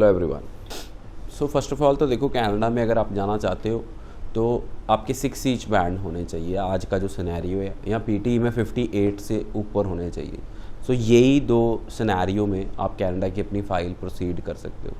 Hello everyone. So first of all तो देखो, Canada में अगर आप जाना चाहते हो तो आपके 6 ईच बैंड होने चाहिए आज का जो सिनेरियो है, या पीटी में 58 से ऊपर होने चाहिए। सो यही दो सिनेरियो में आप कनाडा की अपनी फ़ाइल प्रोसीड कर सकते हो।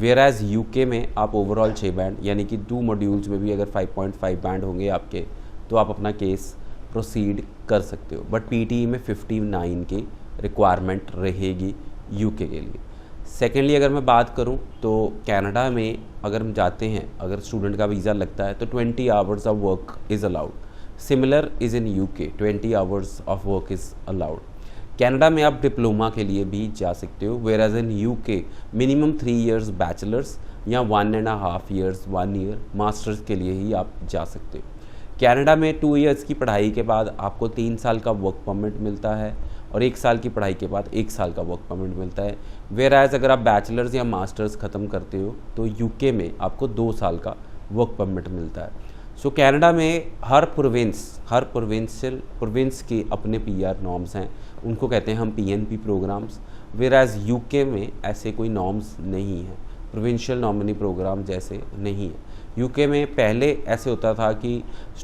वेयर एज यूके में आप ओवरऑल 6 बैंड यानी कि 2 मॉड्यूल्स में भी अगर 5.5 बैंड होंगे आपके, तो आप अपना केस प्रोसीड कर सकते हो। बट पीटी में 59 की रिक्वायरमेंट रहेगी यूके के लिए। सेकेंडली अगर मैं बात करूं तो कनाडा में अगर हम जाते हैं, अगर स्टूडेंट का वीज़ा लगता है तो 20 hours of work is allowed. Similar is in UK, 20 hours of work is allowed. Canada में आप डिप्लोमा के लिए भी जा सकते हो, whereas in UK minimum 3 years bachelors या 1.5 ईयर्स 1 ईयर मास्टर्स के लिए ही आप जा सकते हो। कनाडा में 2 इयर्स की पढ़ाई के बाद आपको 3 साल का वर्क परमिट मिलता है और 1 साल की पढ़ाई के बाद 1 साल का वर्क परमिट मिलता है। वेयर एज अगर आप बैचलर्स या मास्टर्स ख़त्म करते हो तो यूके में आपको 2 साल का वर्क परमिट मिलता है। सो कनाडा में हर प्रोविंस के अपने पीआर नॉर्म्स हैं, उनको कहते हैं हम PNP programs. Whereas UK में ऐसे कोई नॉर्म्स नहीं है, प्रोविंशियल नॉमिनी प्रोग्राम जैसे नहीं है। यूके में पहले ऐसे होता था कि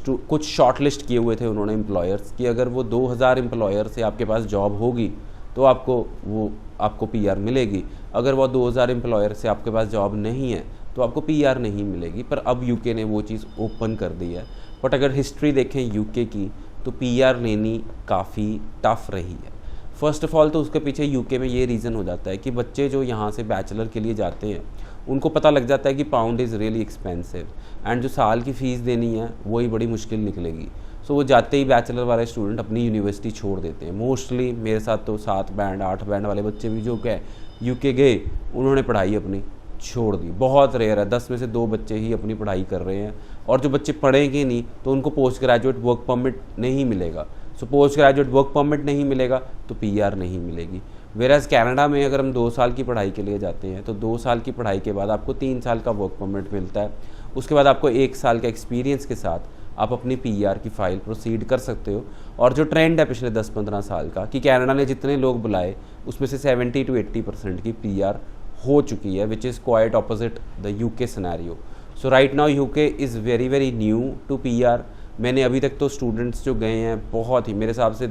कुछ शॉर्टलिस्ट किए हुए थे उन्होंने एम्प्लॉयर्स कि अगर वो 2000 एम्प्लॉयर से आपके पास जॉब होगी तो आपको पीआर मिलेगी। अगर वो 2000 एम्प्लॉयर से आपके पास जॉब नहीं है तो आपको पीआर नहीं मिलेगी। पर अब यूके ने वो चीज़ ओपन कर दी है। बट अगर हिस्ट्री देखें यूके की तो पीआर लेनी काफ़ी टफ रही है। फर्स्ट ऑफ ऑल तो उसके पीछे यूके में ये रीज़न हो जाता है कि बच्चे जो यहाँ से बैचलर के लिए जाते हैं उनको पता लग जाता है कि pound is really expensive and जो साल की फ़ीस देनी है वही बड़ी मुश्किल निकलेगी। सो वो जाते ही बैचलर वाले स्टूडेंट अपनी यूनिवर्सिटी छोड़ देते हैं। मोस्टली मेरे साथ तो 7 बैंड 8 बैंड वाले बच्चे भी जो क्या यूके गए उन्होंने पढ़ाई अपनी छोड़ दी। बहुत रेयर है, 10 में से 2 बच्चे ही अपनी पढ़ाई कर रहे हैं। और जो बच्चे पढ़ेंगे नहीं तो उनको पोस्ट ग्रेजुएट वर्क परमिट नहीं मिलेगा। So post graduate work permit नहीं मिलेगा तो पीआर नहीं मिलेगी। वेराज कनाडा में अगर हम 2 साल की पढ़ाई के लिए जाते हैं तो 2 साल की पढ़ाई के बाद आपको 3 साल का वर्क परमिट मिलता है। उसके बाद आपको 1 साल का एक्सपीरियंस के साथ आप अपनी पीआर की फ़ाइल प्रोसीड कर सकते हो। और जो ट्रेंड है पिछले 10-15 साल का कि कनाडा ने जितने लोग बुलाए उसमें से 70 to 80% की पीआर हो चुकी है, which is quite opposite the UK scenario. So right now UK is very very new to PR. मैंने अभी तक तो स्टूडेंट्स जो गए हैं बहुत ही, मेरे हिसाब से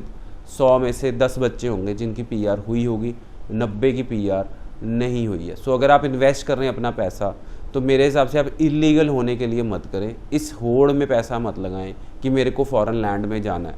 100 में से 10 बच्चे होंगे जिनकी पीआर हुई होगी, 90 की पीआर नहीं हुई है। सो अगर आप इन्वेस्ट कर रहे हैं अपना पैसा तो मेरे हिसाब से आप इलीगल होने के लिए मत करें। इस होड़ में पैसा मत लगाएं कि मेरे को फॉरेन लैंड में जाना है।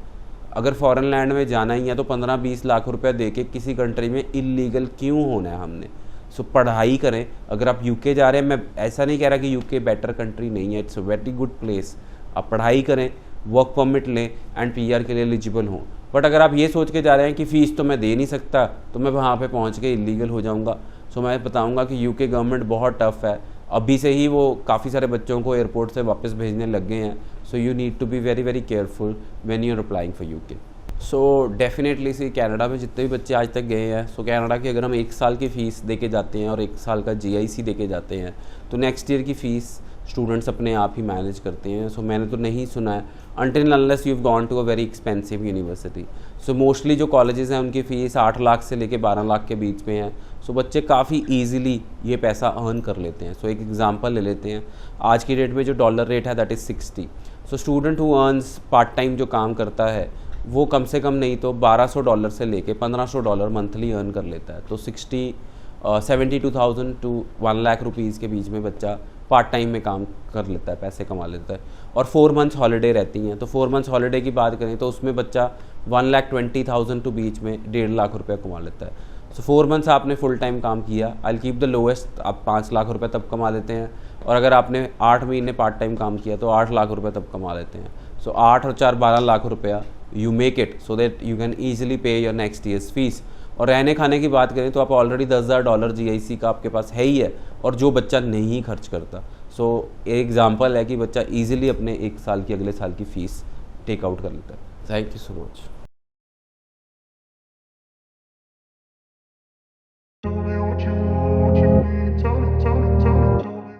अगर फॉरेन लैंड में जाना ही है तो 15-20 लाख रुपए दे के किसी कंट्री में इलीगल क्यों होना है हमने। सो पढ़ाई करें। अगर आप यूके जा रहे हैं, मैं ऐसा नहीं कह रहा कि यूके बेटर कंट्री नहीं है, it's a very good place. आप पढ़ाई करें, वर्क परमिट लें एंड पीआर के लिए एलिजिबल हों। बट अगर आप ये सोच के जा रहे हैं कि फ़ीस तो मैं दे नहीं सकता तो मैं वहाँ पे पहुँच के इलीगल हो जाऊँगा, सो मैं बताऊँगा कि यूके गवर्नमेंट बहुत टफ़ है। अभी से ही वो काफ़ी सारे बच्चों को एयरपोर्ट से वापस भेजने लग गए हैं। So you need to be very very careful when you are applying for UK. So definitely see Canada में जितने भी बच्चे आज तक गए हैं, सो कनाडा की अगर हम 1 साल की फ़ीस दे के जाते हैं और 1 साल का GIC दे के जाते हैं तो नेक्स्ट ईयर की फ़ीस स्टूडेंट्स अपने आप ही मैनेज करते हैं। सो मैंने तो नहीं सुना है until unless you have gone to a very expensive university. So mostly जो कॉलेजेस हैं उनकी फ़ीस 8 लाख से लेके 12 लाख के बीच में है। सो बच्चे काफ़ी ईजिली ये पैसा अर्न कर लेते हैं। सो एक एग्जांपल ले लेते हैं, आज की डेट में जो डॉलर रेट है that is 60। So student who earns part time जो काम करता है वो कम से कम नहीं तो $1200 से लेके $1500 मंथली अर्न कर लेता है। तो 72,000 to 1 लाख रुपीज़ के बीच में बच्चा पार्ट टाइम में काम कर लेता है, पैसे कमा लेता है। और 4 मंथ्स हॉलीडे रहती हैं, तो 4 मंथ्स हॉलीडे की बात करें तो उसमें बच्चा 1,20,000 टू बीच में 1.5 लाख रुपये कमा लेता है। सो 4 मंथ्स आपने फुल टाइम काम किया, आई कीप द लोएस्ट, आप 5 लाख रुपये तब कमा लेते हैं। और अगर आपने 8 महीने पार्ट टाइम काम किया तो 8 लाख रुपये तब कमा लेते हैं। सो 8 और 4 12 लाख रुपया you make it so that you can easily पे योर नेक्स्ट ईयर्स फीस। और रहने खाने की बात करें तो आप ऑलरेडी $10,000 GIC का आपके पास है ही है, और जो बच्चा नहीं खर्च करता। सो एक एग्जांपल है कि बच्चा इजीली अपने 1 साल की अगले साल की फ़ीस टेक आउट कर लेता है। Thank you so much.